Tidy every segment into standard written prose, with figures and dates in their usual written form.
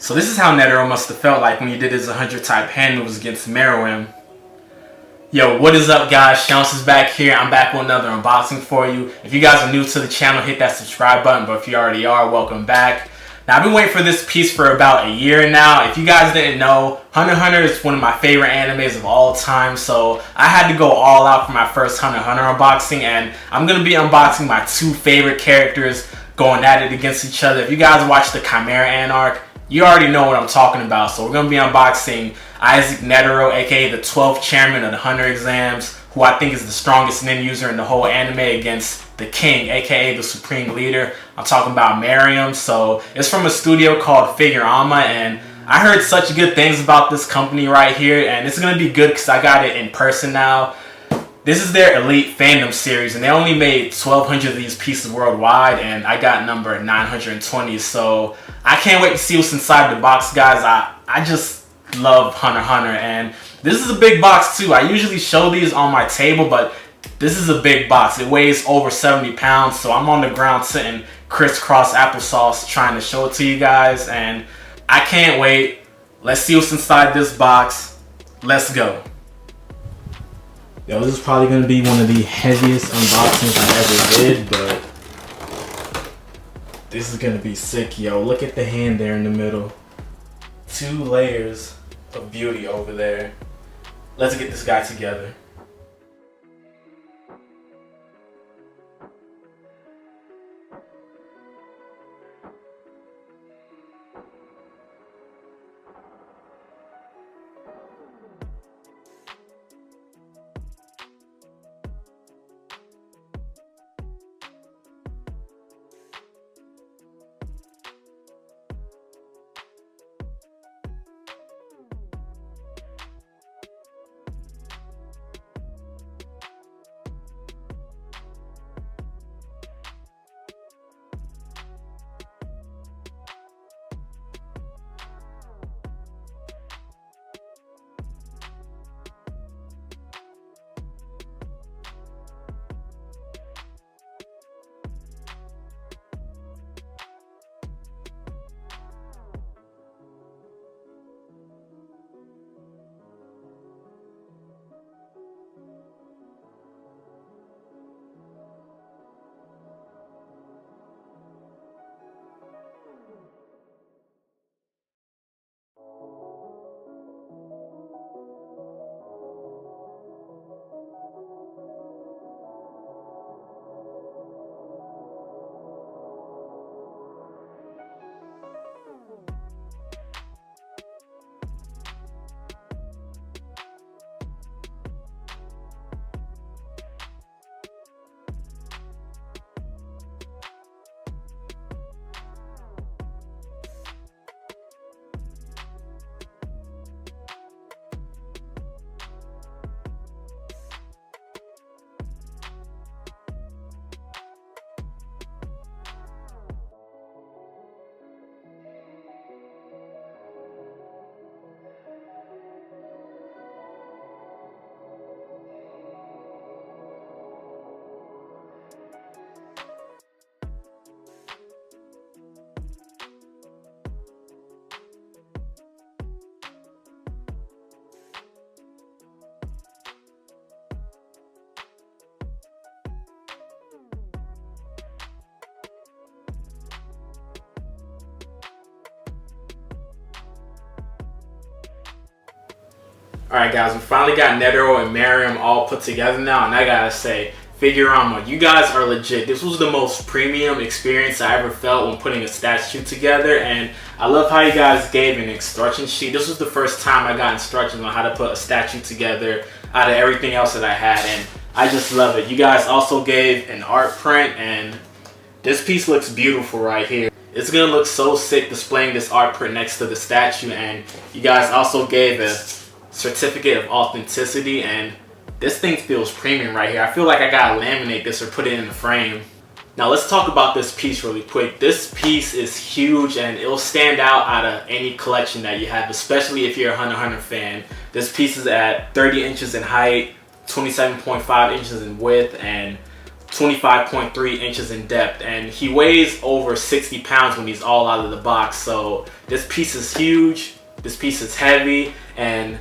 So this is how Netero must have felt like when he did his 100 type hand moves against Meruem. Yo, what is up guys? Shouts is back here. I'm back with another unboxing for you. If you guys are new to the channel, hit that subscribe button, but if you already are, welcome back. Now I've been waiting for this piece for about a year now. If you guys didn't know, Hunter x Hunter is one of my favorite animes of all time, so I had to go all out for my first Hunter x Hunter unboxing, and I'm going to be unboxing my two favorite characters going at it against each other. If you guys watch the Chimera Anarch, you already know what I'm talking about. So we're going to be unboxing Isaac Netero, aka the 12th chairman of the Hunter exams, who I think is the strongest nin user in the whole anime, against the king, aka the supreme leader. I'm talking about Meruem. So it's from a studio called Figurama, and I heard such good things about this company right here, and it's going to be good because I got it in person now. This is their Elite Fandom series, and they only made 1,200 of these pieces worldwide, and I got number 920. So I can't wait to see what's inside the box, guys. I just love Hunter x Hunter, and this is a big box too. I usually show these on my table, but this is a big box. It weighs over 70 pounds, so I'm on the ground sitting crisscross applesauce trying to show it to you guys, and I can't wait. Let's see what's inside this box. Let's go. Yo, this is probably going to be one of the heaviest unboxings I ever did, but this is going to be sick, yo. Look at the hand there in the middle. 2 layers of beauty over there. Let's get this guy together. Alright guys, we finally got Netero and Meruem all put together now, and I gotta say, Figurama, you guys are legit. This was the most premium experience I ever felt when putting a statue together, and I love how you guys gave an instruction sheet. This was the first time I got instructions on how to put a statue together out of everything else that I had, and I just love it. You guys also gave an art print, and this piece looks beautiful right here. It's gonna look so sick displaying this art print next to the statue, and you guys also gave a certificate of authenticity, and this thing feels premium right here. I feel like I gotta laminate this or put it in the frame. Now let's talk about this piece really quick. This piece is huge, and it'll stand out of any collection that you have, especially if you're a Hunter x Hunter fan. This piece is at 30 inches in height, 27.5 inches in width, and 25.3 inches in depth, and he weighs over 60 pounds when he's all out of the box. So this piece is huge, this piece is heavy, and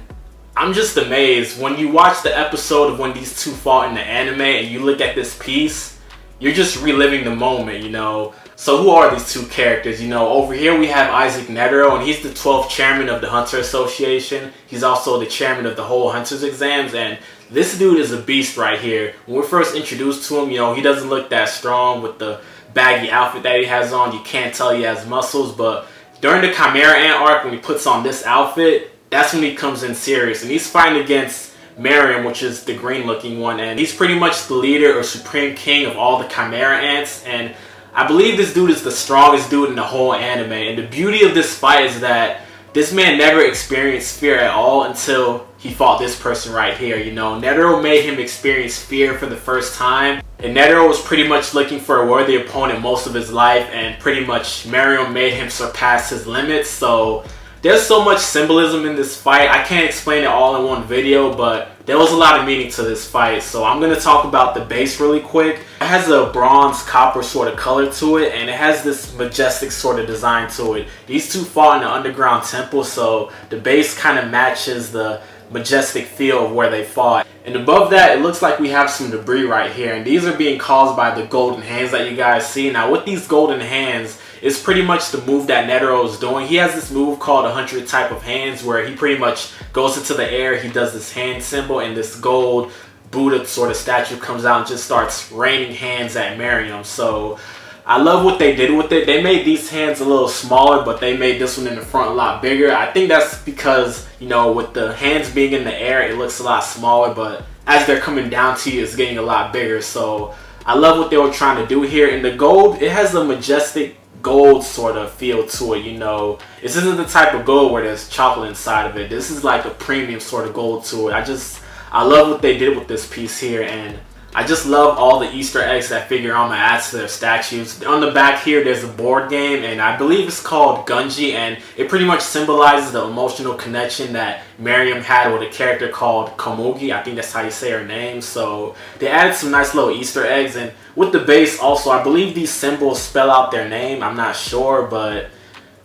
I'm just amazed. When you watch the episode of when these two fought in the anime and you look at this piece, you're just reliving the moment, you know. So who are these two characters? You know, over here we have Isaac Netero, and he's the 12th chairman of the Hunter Association. He's also the chairman of the whole Hunter's exams, and this dude is a beast right here. When we're first introduced to him, you know, he doesn't look that strong with the baggy outfit that he has on. You can't tell he has muscles, but during the Chimera Ant arc, when he puts on this outfit, that's when he comes in serious. And he's fighting against Meruem, which is the green looking one, and he's pretty much the leader or supreme king of all the Chimera Ants, and I believe this dude is the strongest dude in the whole anime. And the beauty of this fight is that this man never experienced fear at all until he fought this person right here. You know, Netero made him experience fear for the first time. And Netero was pretty much looking for a worthy opponent most of his life. And pretty much Meruem made him surpass his limits. So there's so much symbolism in this fight. I can't explain it all in one video, but there was a lot of meaning to this fight. So I'm going to talk about the base really quick. It has a bronze copper sort of color to it, and it has this majestic sort of design to it. These two fought in the underground temple, so the base kind of matches the majestic feel of where they fought. And above that, it looks like we have some debris right here, and these are being caused by the golden hands that you guys see. Now with these golden hands, it's pretty much the move that Netero is doing. He has this move called 100 type of hands, where he pretty much goes into the air, he does this hand symbol, and this gold Buddha sort of statue comes out and just starts raining hands at Meruem. So I love what they did with it. They made these hands a little smaller, but they made this one in the front a lot bigger. I think that's because, you know, with the hands being in the air, it looks a lot smaller, but as they're coming down to you, it's getting a lot bigger. So I love what they were trying to do here. And the gold, it has a majestic gold sort of feel to it, you know. This isn't the type of gold where there's chocolate inside of it. This is like a premium sort of gold to it. I love what they did with this piece here, and I just love all the Easter eggs that Figurama adds to their statues. On the back here, there's a board game, and I believe it's called Gunji, and it pretty much symbolizes the emotional connection that Meruem had with a character called Komugi. I think that's how you say her name. So they added some nice little Easter eggs, and with the base also, I believe these symbols spell out their name. I'm not sure, but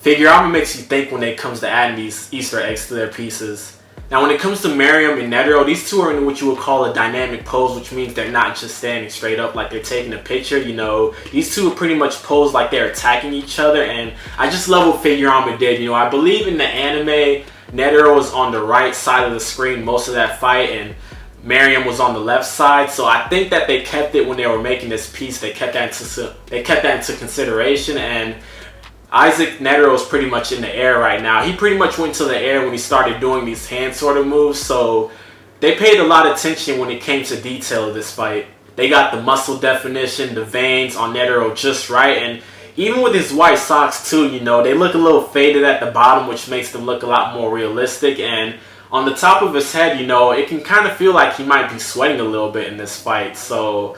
Figurama makes you think when it comes to adding these Easter eggs to their pieces. Now when it comes to Meruem and Netero, these two are in what you would call a dynamic pose, which means they're not just standing straight up like they're taking a picture. You know, these two are pretty much posed like they're attacking each other, and I just love what Figurama did. You know, I believe in the anime, Netero was on the right side of the screen most of that fight, and Meruem was on the left side. So I think that they kept it when they were making this piece. They kept that into consideration, and Isaac Netero is pretty much in the air right now. He pretty much went to the air when he started doing these hand sort of moves, so they paid a lot of attention when it came to detail of this fight. They got the muscle definition, the veins on Netero just right, and even with his white socks too, you know, they look a little faded at the bottom, which makes them look a lot more realistic. And on the top of his head, you know, it can kind of feel like he might be sweating a little bit in this fight. So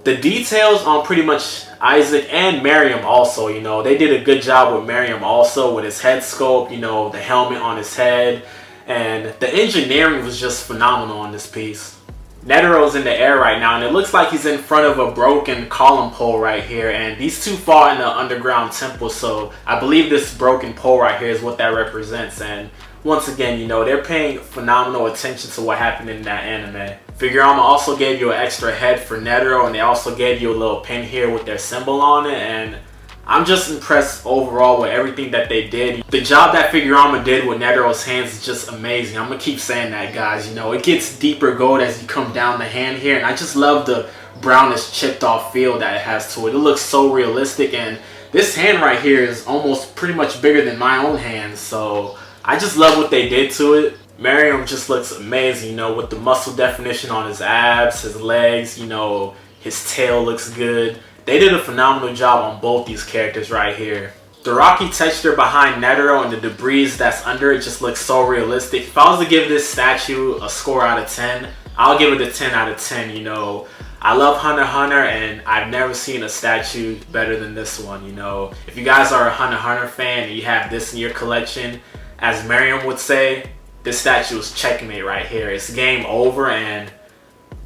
the details on pretty much Isaac and Meruem also, you know, they did a good job with Meruem also with his head sculpt, you know, the helmet on his head, and the engineering was just phenomenal on this piece. Netero's in the air right now, and it looks like he's in front of a broken column pole right here, and these two fought in the underground temple, so I believe this broken pole right here is what that represents. And once again, you know, they're paying phenomenal attention to what happened in that anime. Figurama also gave you an extra head for Netero, and they also gave you a little pin here with their symbol on it, and I'm just impressed overall with everything that they did. The job that Figurama did with Netero's hands is just amazing. I'm gonna keep saying that, guys. You know, it gets deeper gold as you come down the hand here, and I just love the brownish chipped off feel that it has to it. It looks so realistic, and this hand right here is almost pretty much bigger than my own hand, so I just love what they did to it. Meruem just looks amazing, you know, with the muscle definition on his abs, his legs, you know, his tail looks good. They did a phenomenal job on both these characters right here. The rocky texture behind Netero and the debris that's under it just looks so realistic. If I was to give this statue a score out of 10, I'll give it a 10 out of 10, you know. I love Hunter x Hunter, and I've never seen a statue better than this one, you know. If you guys are a Hunter x Hunter fan and you have this in your collection, as Meruem would say, this statue is checkmate right here. It's game over, and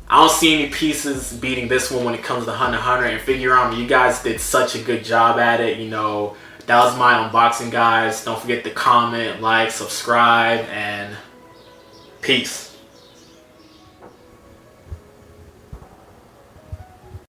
I don't see any pieces beating this one when it comes to Hunter x Hunter and Figurama. You guys did such a good job at it. You know, that was my unboxing, guys. Don't forget to comment, like, subscribe, and peace.